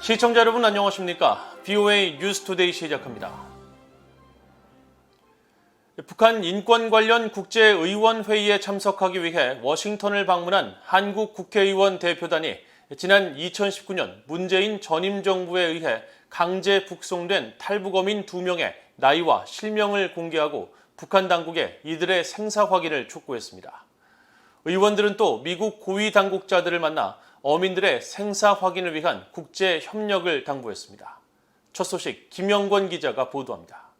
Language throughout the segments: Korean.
시청자 여러분 안녕하십니까? BOA 뉴스투데이 시작합니다. 북한 인권 관련 국제의원회의에 참석하기 위해 워싱턴을 방문한 한국 국회의원 대표단이 지난 2019년 문재인 전임 정부에 의해 강제 북송된 탈북어민 2명의 나이와 실명을 공개하고 북한 당국에 이들의 생사 확인을 촉구했습니다. 의원들은 또 미국 고위 당국자들을 만나 어민들의 생사 확인을 위한 국제 협력을 당부했습니다. 첫 소식 김영권 기자가 보도합니다.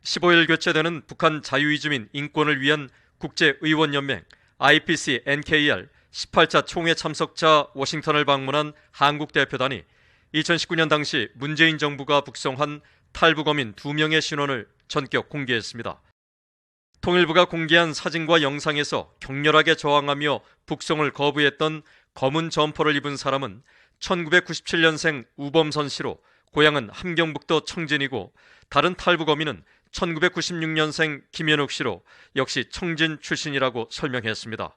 15일 개최되는 북한 자유이주민 인권을 위한 국제의원연맹 IPC-NKR 18차 총회 참석자 워싱턴을 방문한 한국 대표단이 2019년 당시 문재인 정부가 북송한 탈북어민 2명의 신원을 전격 공개했습니다. 통일부가 공개한 사진과 영상에서 격렬하게 저항하며 북송을 거부했던 검은 점퍼를 입은 사람은 1997년생 우범선 씨로 고향은 함경북도 청진이고 다른 탈북어민은 1996년생 김현욱 씨로 역시 청진 출신이라고 설명했습니다.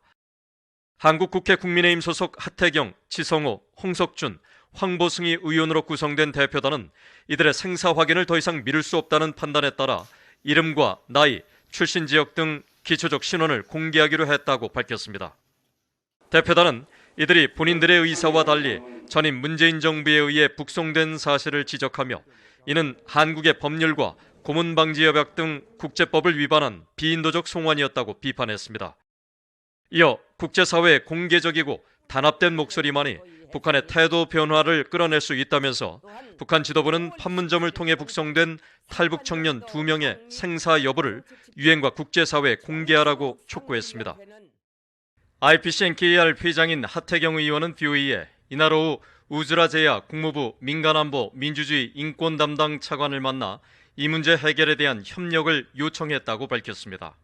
한국 국회 국민의힘 소속 하태경, 지성호, 홍석준, 황보승희 의원으로 구성된 대표단은 이들의 생사 확인을 더 이상 미룰 수 없다는 판단에 따라 이름과 나이, 출신 지역 등 기초적 신원을 공개하기로 했다고 밝혔습니다. 대표단은 이들이 본인들의 의사와 달리 전임 문재인 정부에 의해 북송된 사실을 지적하며 이는 한국의 법률과 고문방지협약 등 국제법을 위반한 비인도적 송환이었다고 비판했습니다. 이어 국제사회의 공개적이고 단합된 목소리만이 북한의 태도 변화를 끌어낼 수 있다면서 북한 지도부는 판문점을 통해 북송된 탈북 청년 2명의 생사 여부를 유엔과 국제사회에 공개하라고 촉구했습니다. IPC-NKR 회장인 하태경 의원은 BOA에 이날 오후 우즈라 제야 국무부 민간안보 민주주의 인권 담당 차관을 만나 이 문제 해결에 대한 협력을 요청했다고 밝혔습니다.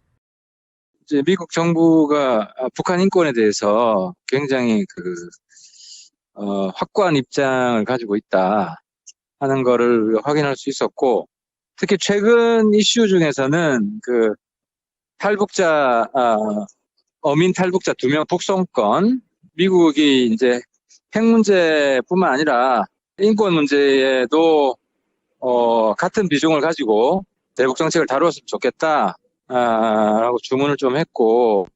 이제 미국 정부가 북한 인권에 대해서 굉장히 확고한 입장을 가지고 있다 하는 거를 확인할 수 있었고, 특히 최근 이슈 중에서는 어민 탈북자 2명 북송건, 미국이 이제 핵 문제뿐만 아니라 인권 문제에도 같은 비중을 가지고 대북 정책을 다루었으면 좋겠다 라고 주문을 좀 했고,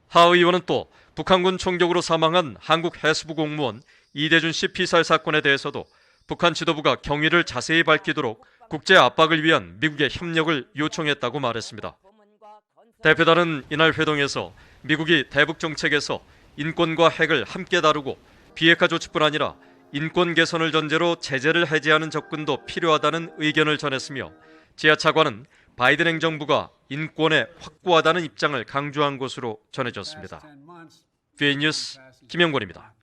하 의원은 또 북한군 총격으로 사망한 한국 해수부 공무원 이대준 씨 피살 사건에 대해서도 북한 지도부가 경위를 자세히 밝히도록 국제 압박을 위한 미국의 협력을 요청했다고 말했습니다. 대표단은 이날 회동에서 미국이 대북 정책에서 인권과 핵을 함께 다루고 비핵화 조치뿐 아니라 인권 개선을 전제로 제재를 해제하는 접근도 필요하다는 의견을 전했으며 지하 차관은 바이든 행정부가 인권에 확고하다는 입장을 강조한 것으로 전해졌습니다. BOA 뉴스 김영권입니다.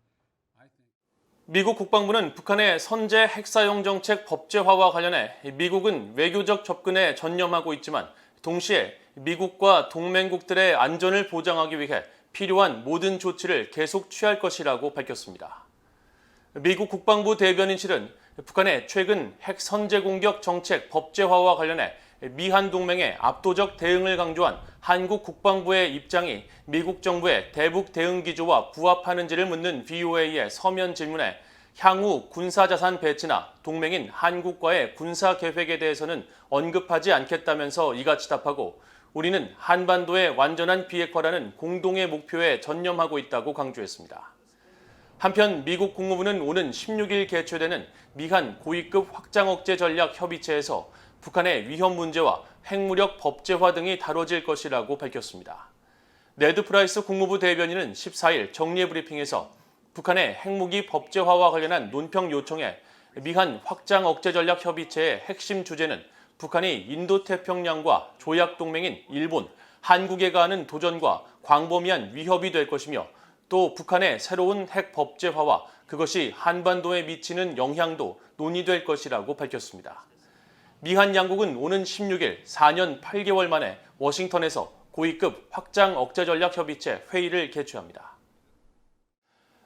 미국 국방부는 북한의 선제 핵사용 정책 법제화와 관련해 미국은 외교적 접근에 전념하고 있지만 동시에 미국과 동맹국들의 안전을 보장하기 위해 필요한 모든 조치를 계속 취할 것이라고 밝혔습니다. 미국 국방부 대변인실은 북한의 최근 핵 선제 공격 정책 법제화와 관련해 미한 동맹의 압도적 대응을 강조한 한국 국방부의 입장이 미국 정부의 대북 대응 기조와 부합하는지를 묻는 BOA의 서면 질문에 향후 군사자산 배치나 동맹인 한국과의 군사 계획에 대해서는 언급하지 않겠다면서 이같이 답하고 우리는 한반도의 완전한 비핵화라는 공동의 목표에 전념하고 있다고 강조했습니다. 한편 미국 국무부는 오는 16일 개최되는 미한 고위급 확장 억제 전략 협의체에서 북한의 위협 문제와 핵무력 법제화 등이 다뤄질 것이라고 밝혔습니다. 네드 프라이스 국무부 대변인은 14일 정례 브리핑에서 북한의 핵무기 법제화와 관련한 논평 요청에 미한 확장 억제 전략 협의체의 핵심 주제는 북한이 인도태평양과 조약 동맹인 일본, 한국에 가하는 도전과 광범위한 위협이 될 것이며 또 북한의 새로운 핵 법제화와 그것이 한반도에 미치는 영향도 논의될 것이라고 밝혔습니다. 미한 양국은 오는 16일 4년 8개월 만에 워싱턴에서 고위급 확장 억제 전략 협의체 회의를 개최합니다.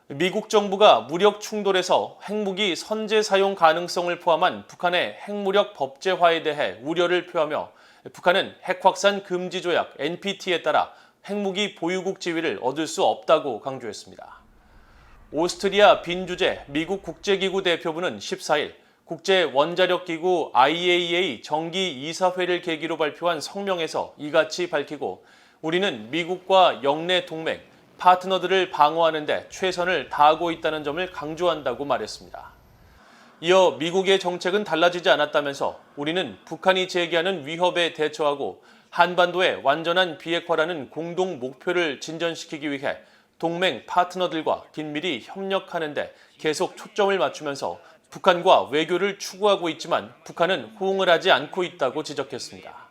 미국 정부가 무력 충돌에서 핵무기 선제 사용 가능성을 포함한 북한의 핵무력 법제화에 대해 우려를 표하며 북한은 핵확산 금지 조약 NPT에 따라 핵무기 보유국 지위를 얻을 수 없다고 강조했습니다. 오스트리아 빈 주재 미국 국제기구 대표부는 14일 국제원자력기구 IAEA 정기 이사회를 계기로 발표한 성명에서 이같이 밝히고 우리는 미국과 영내 동맹, 파트너들을 방어하는 데 최선을 다하고 있다는 점을 강조한다고 말했습니다. 이어 미국의 정책은 달라지지 않았다면서 우리는 북한이 제기하는 위협에 대처하고 한반도의 완전한 비핵화라는 공동 목표를 진전시키기 위해 동맹 파트너들과 긴밀히 협력하는 데 계속 초점을 맞추면서 북한과 외교를 추구하고 있지만 북한은 호응을 하지 않고 있다고 지적했습니다.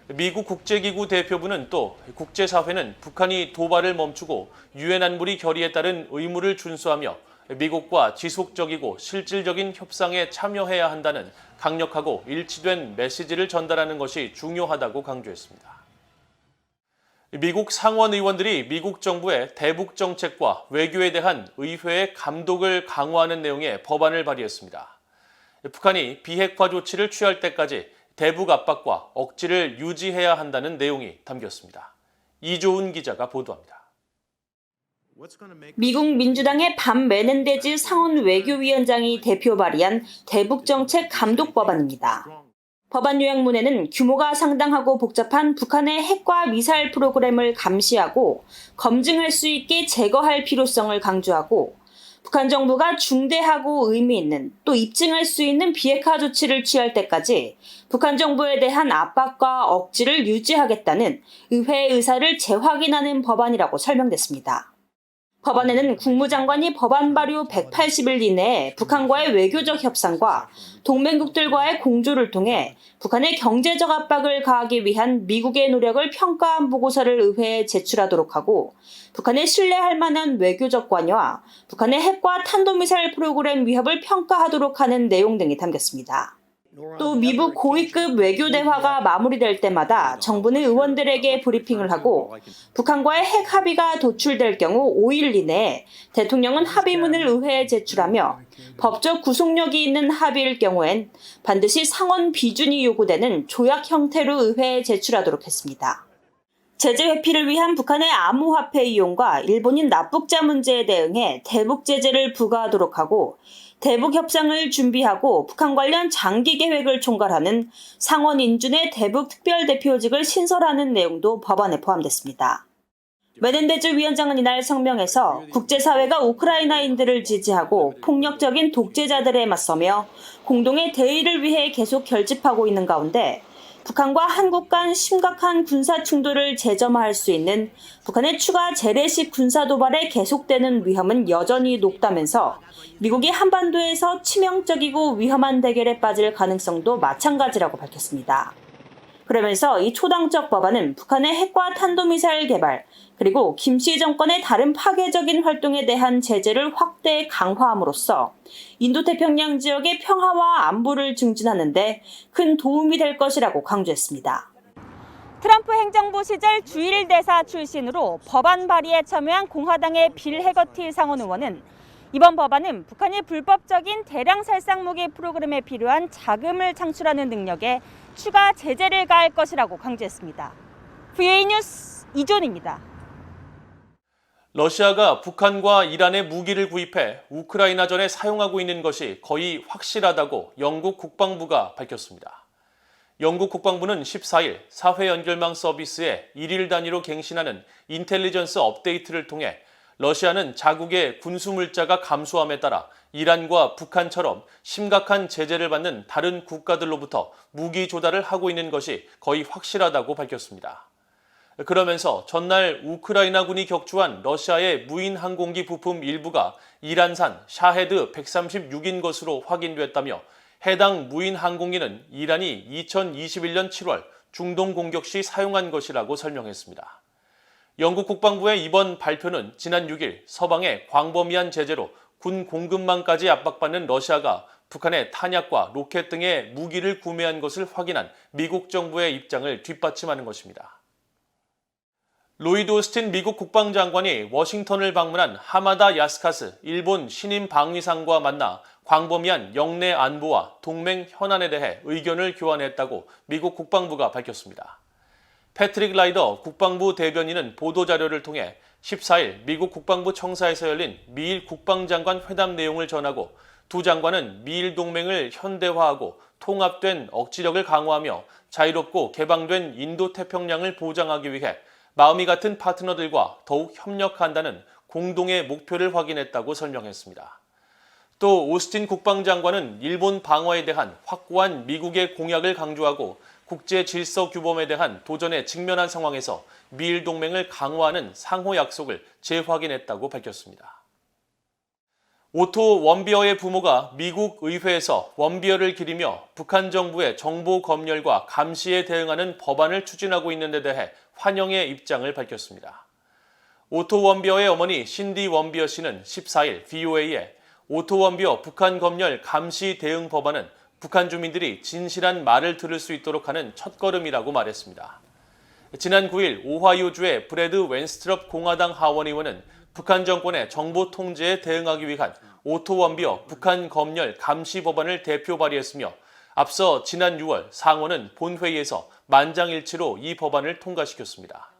미국 국제기구 대표부는 또 국제사회는 북한이 도발을 멈추고 유엔 안보리 결의에 따른 의무를 준수하며 미국과 지속적이고 실질적인 협상에 참여해야 한다는 강력하고 일치된 메시지를 전달하는 것이 중요하다고 강조했습니다. 미국 상원 의원들이 미국 정부의 대북 정책과 외교에 대한 의회의 감독을 강화하는 내용의 법안을 발의했습니다. 북한이 비핵화 조치를 취할 때까지 대북 압박과 억지를 유지해야 한다는 내용이 담겼습니다. 이조은 기자가 보도합니다. 미국 민주당의 밥 메넨데즈 상원 외교위원장이 대표 발의한 대북정책 감독 법안입니다. 법안 요약문에는 규모가 상당하고 복잡한 북한의 핵과 미사일 프로그램을 감시하고 검증할 수 있게 제거할 필요성을 강조하고 북한 정부가 중대하고 의미 있는 또 입증할 수 있는 비핵화 조치를 취할 때까지 북한 정부에 대한 압박과 억지를 유지하겠다는 의회의 의사를 재확인하는 법안이라고 설명됐습니다. 법안에는 국무장관이 법안 발의 후 180일 이내에 북한과의 외교적 협상과 동맹국들과의 공조를 통해 북한의 경제적 압박을 가하기 위한 미국의 노력을 평가한 보고서를 의회에 제출하도록 하고 북한의 신뢰할 만한 외교적 관여와 북한의 핵과 탄도미사일 프로그램 위협을 평가하도록 하는 내용 등이 담겼습니다. 또 미국 고위급 외교 대화가 마무리될 때마다 정부는 의원들에게 브리핑을 하고 북한과의 핵 합의가 도출될 경우 5일 이내에 대통령은 합의문을 의회에 제출하며 법적 구속력이 있는 합의일 경우엔 반드시 상원 비준이 요구되는 조약 형태로 의회에 제출하도록 했습니다. 제재 회피를 위한 북한의 암호화폐 이용과 일본인 납북자 문제에 대응해 대북 제재를 부과하도록 하고 대북 협상을 준비하고 북한 관련 장기 계획을 총괄하는 상원 인준의 대북 특별대표직을 신설하는 내용도 법안에 포함됐습니다. 메넨데즈 위원장은 이날 성명에서 국제사회가 우크라이나인들을 지지하고 폭력적인 독재자들에 맞서며 공동의 대의를 위해 계속 결집하고 있는 가운데 북한과 한국 간 심각한 군사 충돌을 재점화할 수 있는 북한의 추가 재래식 군사 도발에 계속되는 위험은 여전히 높다면서 미국이 한반도에서 치명적이고 위험한 대결에 빠질 가능성도 마찬가지라고 밝혔습니다. 그러면서 이 초당적 법안은 북한의 핵과 탄도미사일 개발, 그리고 김씨 정권의 다른 파괴적인 활동에 대한 제재를 확대 강화함으로써 인도태평양 지역의 평화와 안보를 증진하는 데 큰 도움이 될 것이라고 강조했습니다. 트럼프 행정부 시절 주일 대사 출신으로 법안 발의에 참여한 공화당의 빌 해거티 상원 의원은 이번 법안은 북한이 불법적인 대량 살상 무기 프로그램에 필요한 자금을 창출하는 능력에 추가 제재를 가할 것이라고 강조했습니다. VA 뉴스 이존입니다. 러시아가 북한과 이란의 무기를 구입해 우크라이나전에 사용하고 있는 것이 거의 확실하다고 영국 국방부가 밝혔습니다. 영국 국방부는 14일 사회 연결망 서비스에 일일 단위로 갱신하는 인텔리전스 업데이트를 통해 러시아는 자국의 군수 물자가 감소함에 따라 이란과 북한처럼 심각한 제재를 받는 다른 국가들로부터 무기 조달을 하고 있는 것이 거의 확실하다고 밝혔습니다. 그러면서 전날 우크라이나군이 격추한 러시아의 무인 항공기 부품 일부가 이란산 샤헤드 136인 것으로 확인됐다며 해당 무인 항공기는 이란이 2021년 7월 중동 공격 시 사용한 것이라고 설명했습니다. 영국 국방부의 이번 발표는 지난 6일 서방의 광범위한 제재로 군 공급망까지 압박받는 러시아가 북한의 탄약과 로켓 등의 무기를 구매한 것을 확인한 미국 정부의 입장을 뒷받침하는 것입니다. 로이드 오스틴 미국 국방장관이 워싱턴을 방문한 하마다 야스카스 일본 신임 방위상과 만나 광범위한 영내 안보와 동맹 현안에 대해 의견을 교환했다고 미국 국방부가 밝혔습니다. 패트릭 라이더 국방부 대변인은 보도자료를 통해 14일 미국 국방부 청사에서 열린 미일 국방장관 회담 내용을 전하고 두 장관은 미일 동맹을 현대화하고 통합된 억지력을 강화하며 자유롭고 개방된 인도태평양을 보장하기 위해 마음이 같은 파트너들과 더욱 협력한다는 공동의 목표를 확인했다고 설명했습니다. 또 오스틴 국방장관은 일본 방어에 대한 확고한 미국의 공약을 강조하고 국제 질서 규범에 대한 도전에 직면한 상황에서 미일 동맹을 강화하는 상호 약속을 재확인했다고 밝혔습니다. 오토 원비어의 부모가 미국 의회에서 원비어를 기리며 북한 정부의 정보 검열과 감시에 대응하는 법안을 추진하고 있는 데 대해 환영의 입장을 밝혔습니다. 오토 원비어의 어머니 신디 원비어 씨는 14일 VOA에 오토 원비어 북한 검열 감시 대응 법안은 북한 주민들이 진실한 말을 들을 수 있도록 하는 첫걸음이라고 말했습니다. 지난 9일 오하이오주의 브래드 웬스트럽 공화당 하원 의원은 북한 정권의 정보 통제에 대응하기 위한 오토 원비어 북한 검열 감시 법안을 대표 발의했으며 앞서 지난 6월 상원은 본회의에서 만장일치로 이 법안을 통과시켰습니다.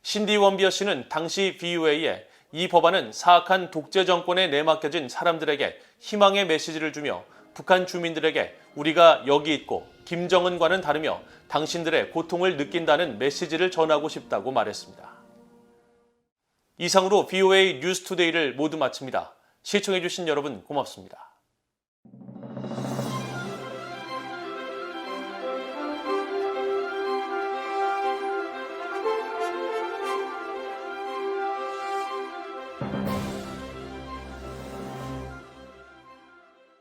신디 원비어 씨는 당시 VOA에 이 법안은 사악한 독재 정권에 내맡겨진 사람들에게 희망의 메시지를 주며 북한 주민들에게 우리가 여기 있고 김정은과는 다르며 당신들의 고통을 느낀다는 메시지를 전하고 싶다고 말했습니다. 이상으로 VOA 뉴스투데이를 모두 마칩니다. 시청해주신 여러분 고맙습니다.